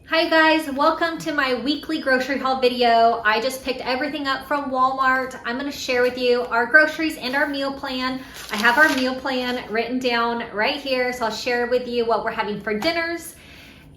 Hi guys, welcome to my weekly grocery haul video. I just picked everything up from Walmart. I'm going to share with you our groceries and our meal plan. I have our meal plan written down right here, so I'll share with you what we're having for dinners.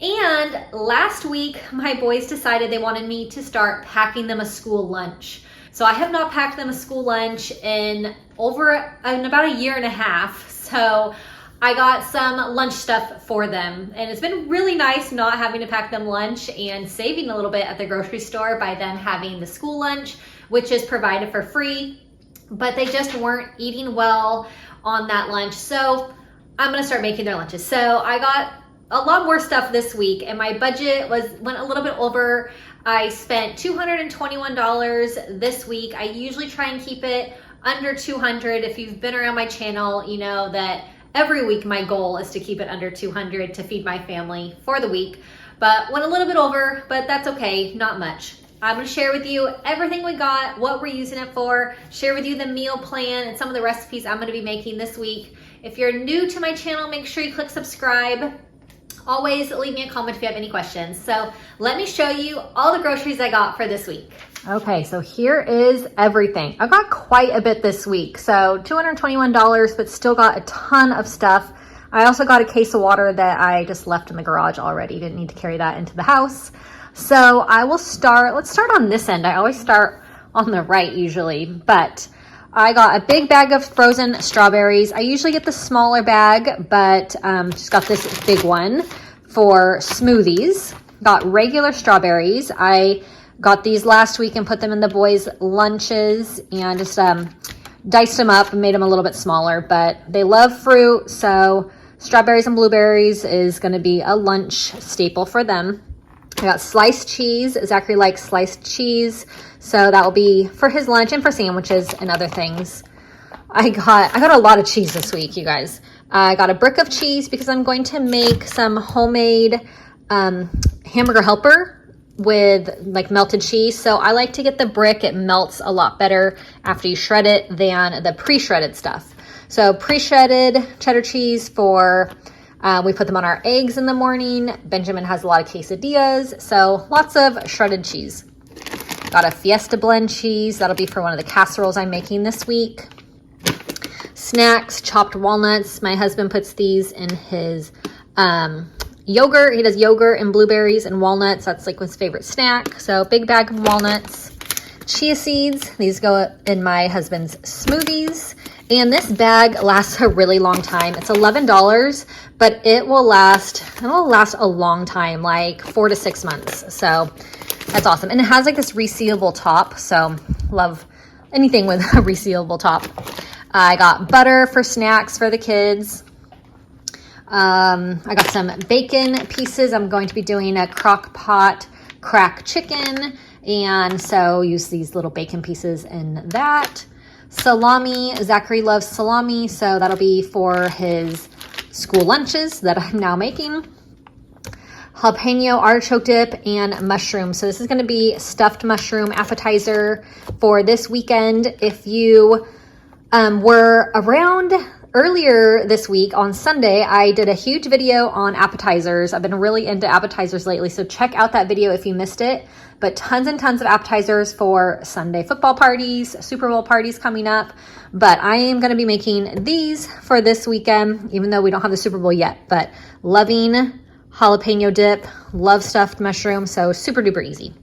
And last week, my boys decided they wanted me to start packing them a school lunch. So I have not packed them a school lunch in about a year and a half. So I got some lunch stuff for them, and it's been really nice not having to pack them lunch and saving a little bit at the grocery store by them having the school lunch, which is provided for free, but they just weren't eating well on that lunch. So I'm gonna start making their lunches. So I got a lot more stuff this week, and my budget went a little bit over. I spent $221 this week. I usually try and keep it under $200. If you've been around my channel, you know that every week my goal is to keep it under $200 to feed my family for the week, but went a little bit over, but that's okay, not much. I'm gonna share with you everything we got, what we're using it for, share with you the meal plan and some of the recipes I'm gonna be making this week. If you're new to my channel, make sure you click subscribe. Always leave me a comment if you have any questions. So let me show you all the groceries I got for this week. Okay, so here is everything. I got quite a bit this week. So $221, but still got a ton of stuff. I also got a case of water that I just left in the garage already. Didn't need to carry that into the house. So let's start on this end. I always start on the right usually, but I got a big bag of frozen strawberries. I usually get the smaller bag, but just got this big one for smoothies. Got regular strawberries. I got these last week and put them in the boys' lunches and just diced them up and made them a little bit smaller, but they love fruit, so strawberries and blueberries is gonna be a lunch staple for them. I got sliced cheese. Zachary likes sliced cheese, so that will be for his lunch and for sandwiches and other things. I got a lot of cheese this week, you guys. I got a brick of cheese because I'm going to make some homemade hamburger helper with like melted cheese. So I like to get the brick. It melts a lot better after you shred it than the pre-shredded stuff. So pre-shredded cheddar cheese for we put them on our eggs in the morning. Benjamin has a lot of quesadillas, so lots of shredded cheese. Got a Fiesta blend cheese. That'll be for one of the casseroles I'm making this week. Snacks, chopped walnuts. My husband puts these in his yogurt. He does yogurt and blueberries and walnuts. That's like his favorite snack. So big bag of walnuts. Chia seeds. These go in my husband's smoothies. And this bag lasts a really long time. It's $11, but it will last a long time, like 4 to 6 months. So that's awesome. And it has like this resealable top. So love anything with a resealable top. I got butter for snacks for the kids. I got some bacon pieces. I'm going to be doing a crock pot crack chicken. And so use these little bacon pieces in that. Salami, Zachary loves salami, so that'll be for his school lunches that I'm now making. Jalapeno artichoke dip and mushroom. So this is going to be stuffed mushroom appetizer for this weekend. If you were around earlier this week on Sunday, I did a huge video on appetizers. I've been really into appetizers lately, so check out that video if you missed it. But tons and tons of appetizers for Sunday football parties, Super Bowl parties coming up. But I am going to be making these for this weekend, even though we don't have the Super Bowl yet. But loving jalapeno dip, love stuffed mushroom, so super duper easy.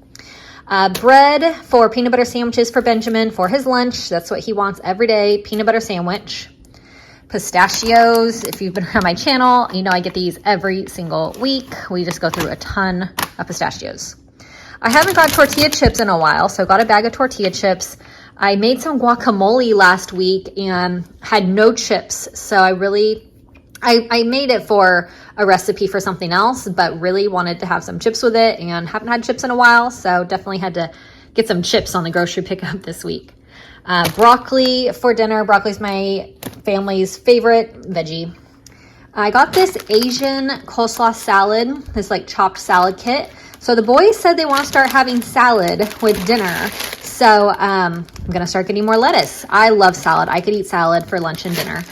Bread for peanut butter sandwiches for Benjamin for his lunch. That's what he wants every day, peanut butter sandwich. Pistachios, if you've been around my channel, you know I get these every single week. We just go through a ton of pistachios. I haven't got tortilla chips in a while, so got a bag of tortilla chips. I made some guacamole last week and had no chips, so I made it for a recipe for something else, but really wanted to have some chips with it and haven't had chips in a while, so definitely had to get some chips on the grocery pickup this week. Broccoli for dinner. Broccoli's my family's favorite veggie. I got this Asian coleslaw salad, this like chopped salad kit. So the boys said they want to start having salad with dinner. So I'm going to start getting more lettuce. I love salad. I could eat salad for lunch and dinner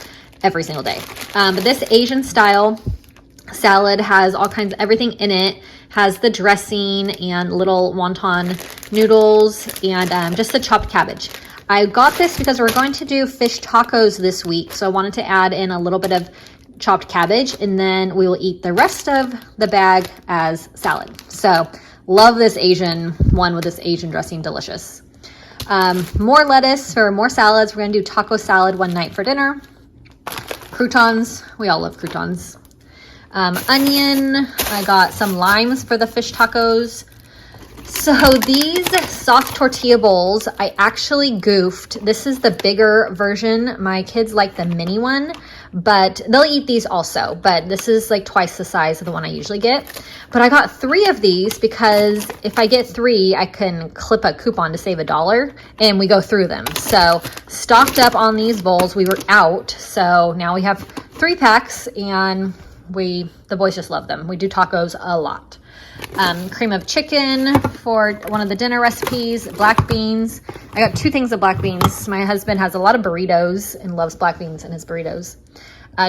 every single day. But this Asian style salad has all kinds of everything in it, has the dressing and little wonton noodles and just the chopped cabbage. I got this because we're going to do fish tacos this week, so I wanted to add in a little bit of chopped cabbage, and then we will eat the rest of the bag as salad. So love this Asian one with this Asian dressing, delicious. More lettuce or more salads. We're gonna do taco salad one night for dinner. Croutons, we all love croutons. Onion, I got some limes for the fish tacos. So these soft tortilla bowls, I actually goofed. This is the bigger version. My kids like the mini one, but they'll eat these also. But this is like twice the size of the one I usually get. But I got 3 of these because if I get 3, I can clip a coupon to save $1 and we go through them. So stocked up on these bowls. We were out. So now we have 3 packs and the boys just love them. We do tacos a lot. Cream of chicken for one of the dinner recipes, black beans. I got 2 things of black beans. My husband has a lot of burritos and loves black beans in his burritos.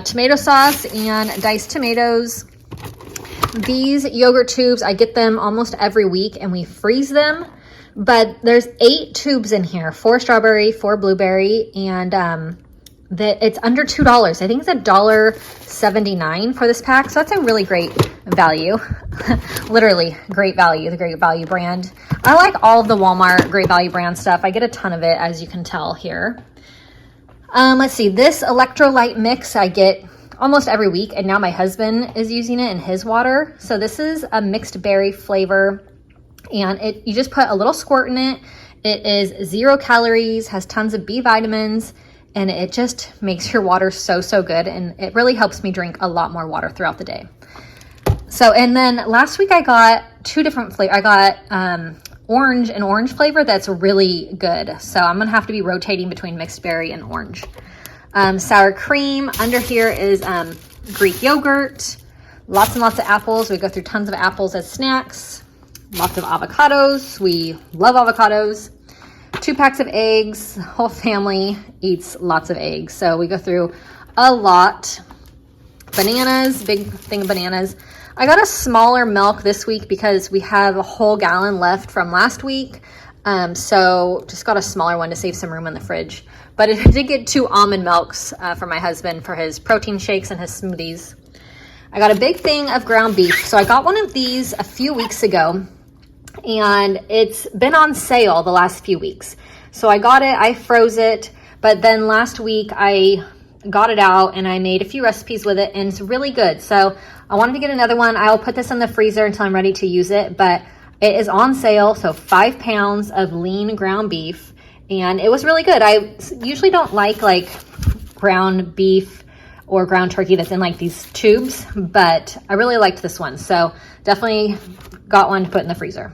Tomato sauce and diced tomatoes. These yogurt tubes, I get them almost every week and we freeze them, but there's 8 tubes in here, 4 strawberry, 4 blueberry, and it's under $2. I think it's $1.79 for this pack. So that's a really great value. Literally great value, the Great Value brand. I like all of the Walmart Great Value brand stuff. I get a ton of it, as you can tell here. Let's see, this electrolyte mix I get almost every week, and now my husband is using it in his water. So this is a mixed berry flavor, and you just put a little squirt in it. It is 0 calories, has tons of B vitamins, and it just makes your water so good, and it really helps me drink a lot more water throughout the day. So, and then last week I got 2 different flavors. I got an orange flavor that's really good. So I'm gonna have to be rotating between mixed berry and orange. Sour cream. Under here is Greek yogurt. Lots and lots of apples. We go through tons of apples as snacks. Lots of avocados. We love avocados. 2 packs of eggs. The whole family eats lots of eggs. So we go through a lot. Bananas, big thing of bananas. I got a smaller milk this week because we have a whole gallon left from last week. So just got a smaller one to save some room in the fridge. But I did get 2 almond milks for my husband for his protein shakes and his smoothies. I got a big thing of ground beef. So I got one of these a few weeks ago, and it's been on sale the last few weeks. So I got it, I froze it, but then last week I got it out and I made a few recipes with it, and it's really good. So I wanted to get another one. I'll put this in the freezer until I'm ready to use it, but it is on sale. So 5 pounds of lean ground beef, and it was really good. I usually don't like ground beef or ground turkey that's in like these tubes, but I really liked this one. So definitely got one to put in the freezer.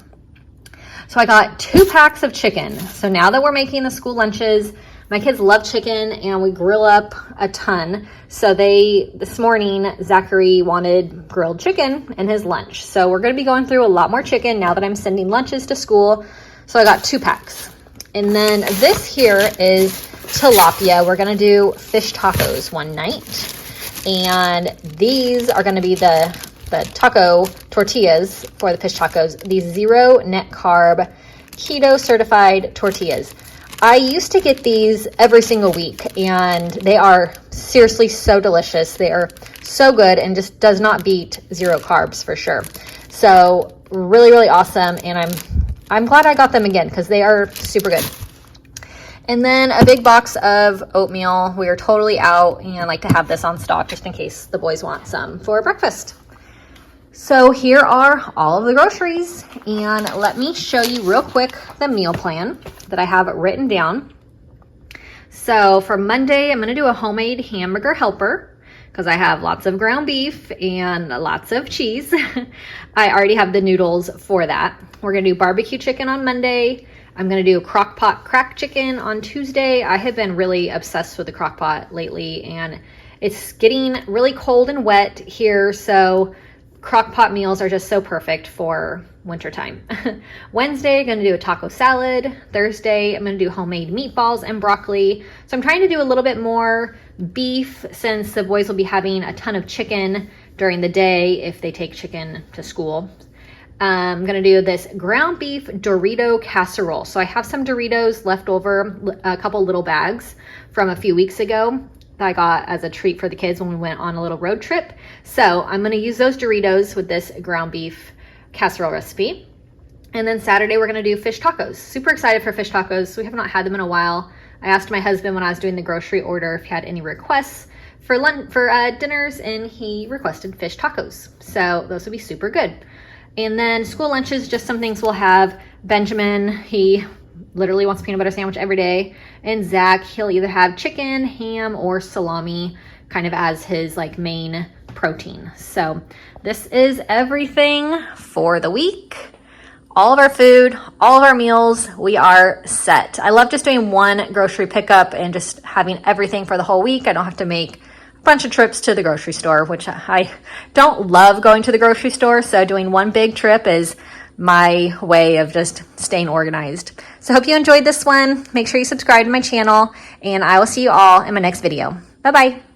So I got 2 packs of chicken. So now that we're making the school lunches, my kids love chicken and we grill up a ton. So this morning, Zachary wanted grilled chicken in his lunch. So we're gonna be going through a lot more chicken now that I'm sending lunches to school. So I got 2 packs. And then this here is tilapia. We're gonna do fish tacos one night. And these are gonna be the taco tortillas for the fish tacos. These 0 net carb, keto certified tortillas. I used to get these every single week, and they are seriously so delicious. They are so good and just does not beat 0 carbs for sure. So really awesome, and I'm glad I got them again because they are super good. And then a big box of oatmeal. We are totally out, and I like to have this on stock just in case the boys want some for breakfast. So here are all of the groceries, and let me show you real quick the meal plan that I have written down. So for Monday, I'm going to do a homemade hamburger helper because I have lots of ground beef and lots of cheese. I already have the noodles for that. We're going to do barbecue chicken on Monday. I'm going to do crock pot cracked chicken on Tuesday. I have been really obsessed with the crock pot lately, and it's getting really cold and wet here, so crock pot meals are just so perfect for wintertime. Wednesday, I'm going to do a taco salad. Thursday, I'm going to do homemade meatballs and broccoli. So I'm trying to do a little bit more beef since the boys will be having a ton of chicken during the day if they take chicken to school. I'm gonna do this ground beef Dorito casserole. So I have some Doritos left over, a couple little bags from a few weeks ago that I got as a treat for the kids when we went on a little road trip. So I'm gonna use those Doritos with this ground beef casserole recipe. And then Saturday we're gonna do fish tacos. Super excited for fish tacos. We have not had them in a while. I asked my husband when I was doing the grocery order if he had any requests for dinners, and he requested fish tacos. So those would be super good. And then school lunches, just some things we'll have. Benjamin, he literally wants a peanut butter sandwich every day. And Zach, he'll either have chicken, ham, or salami kind of as his like main protein. So this is everything for the week. All of our food, all of our meals, we are set. I love just doing one grocery pickup and just having everything for the whole week. I don't have to make a bunch of trips to the grocery store, which I don't love going to the grocery store. So doing one big trip is my way of just staying organized. So I hope you enjoyed this one. Make sure you subscribe to my channel, and I will see you all in my next video. Bye-bye.